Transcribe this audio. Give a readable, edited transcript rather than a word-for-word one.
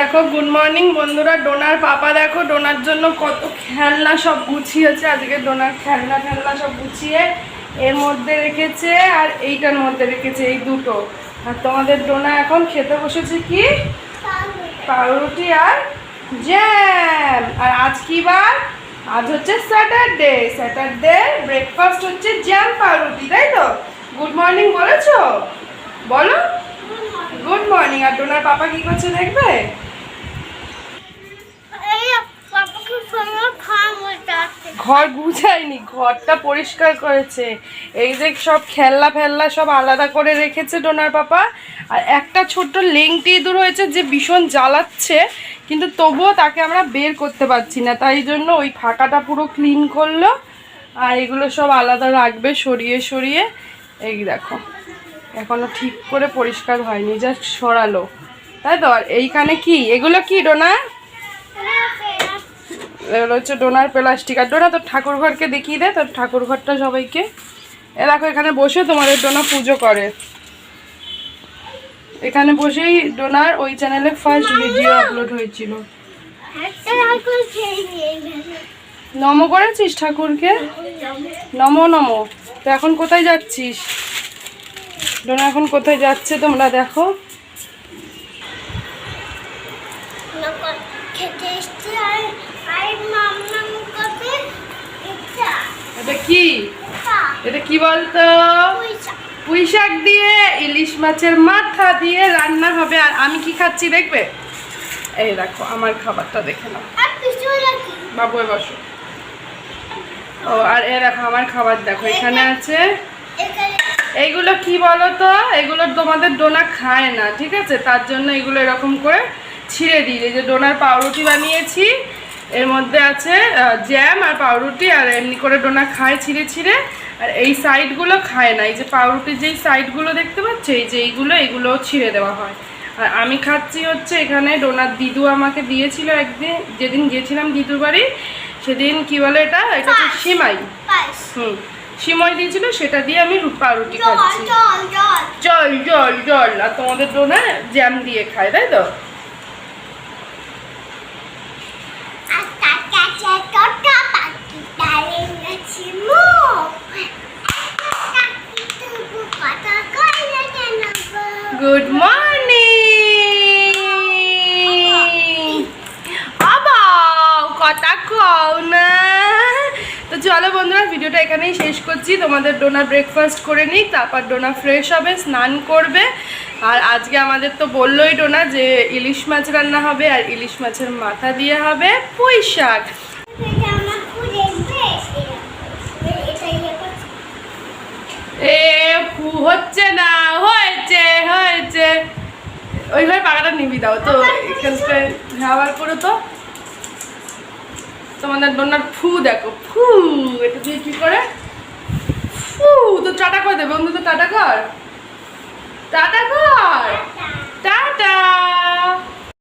দেখো good morning বন্ধুরা। Donor পাপা দেখো ডোনার জন্য কত খেলনা সব গুছিয়েছে। আজকে ডোনার খেলনা সব গুছিয়ে এর মধ্যে রেখেছে আর এইটার মধ্যে রেখেছে, এই দুটো। আর তোমাদের ডোনা এখন খেতে বসেছে কি পাউরুটি আর জ্যাম। আর আজ কি বার? আজ হচ্ছে স্যাটারডে ব্রেকফাস্ট হচ্ছে জ্যাম পাউরুটি, তাই তো? গুড মর্নিং বলেছো? বলো গুড মর্নিং। আর ডোনার পাপা কি করছে দেখবে? ঘর গুছায়নি, ঘরটা পরিষ্কার করেছে। এই যে সব খেলনা সব আলাদা করে রেখেছে ডোনার পাপা। আর একটা ছোট্ট লেংটি ইঁদুর হয়েছে যে ভীষণ জ্বালাচ্ছে, কিন্তু তবুও তাকে আমরা বের করতে পারছি না, তাই জন্য ওই ফাঁকাটা পুরো ক্লিন করলো। আর এগুলো সব আলাদা রাখবে সরিয়ে। এই দেখো এখনো ঠিক করে পরিষ্কার হয়নি, জাস্ট সরালো, তাই তো? আর এইখানে কি এগুলো কি ডোনা? এগুলো হচ্ছে ডোনার প্লাস্টিক। আর ডোনা তোর ঠাকুর ঘরকে দেখিয়ে দে, তোর ঠাকুর ঘরটা সবাইকে। এ দেখো এখানে বসে তোমাদের ডোনা পুজো করে। এখানে বসেই ডোনার ওই চ্যানেলে ফার্স্ট ভিডিও আপলোড হয়েছিল। নমো করেছিস ঠাকুরকে? নমো। তো এখন কোথায় যাচ্ছিস? ডোনা এখন কোথায় যাচ্ছে তোমরা দেখো। এটা কি বলতো? পুঁই শাক দিয়ে ইলিশ মাছের মাথা দিয়ে রান্না হবে। আর আমি কি খাচ্ছি দেখবে? এই দেখো আমার খাবারটা দেখে নাও বাবু, বসো। ও আর এ দেখো আমার খাবার দেখো, এখানে আছে। এইগুলো কি বলো তো? এগুলো তোমাদের ডোনা খায় না, ঠিক আছে? তার জন্য এগুলো এরকম করে ছিঁড়ে দিই। এই যে ডোনার পাউরুটি বানিয়েছি, এর মধ্যে আছে জ্যাম আর পাউরুটি। আর এমনি করে ডোনা খায় ছিঁড়ে। আর এই সাইডগুলো খায় না। এই যে পাউরুটির যেই সাইডগুলো দেখতে পাচ্ছ, এই যে এইগুলো ছিঁড়ে দেওয়া হয়। আর আমি খাচ্ছি হচ্ছে এখানে ডোনার দিদু আমাকে দিয়েছিল একদিন, যেদিন গিয়েছিলাম দিদুর বাড়ি, সেদিন কি বলে এটা হচ্ছে সিমাই। সিমাই দিয়েছিল, সেটা দিয়ে আমি পাউরুটি খাচ্ছি। জল। আর তোমাদের ডোনা জ্যাম দিয়ে খায়, তাই তো? গুড মর্নিং বাবা, কথা কও না। তো চলো বন্ধুরা, ভিডিওটা এখানেই শেষ করছি। তোমাদের ডোনা ব্রেকফাস্ট করে নিই, তারপর ডোনা ফ্রেশ হবে, স্নান করবে। আর আজকে আমাদের তো বললোই ডোনা যে ইলিশ মাছ রান্না হবে, আর ইলিশ মাছের মাথা দিয়ে হবে পুঁই শাক। হচ্ছে না, হয়েছে। ওইভাবে পাকাটা নিবি দাও তো, এখানটায় আবার করে তো। তোমাদের ডোনার ফু দেখো, ফু। এটা দিয়ে কি করে ফু? তো টাটা করে দেবে বন্ধু, তো টাটা কর। টাটা।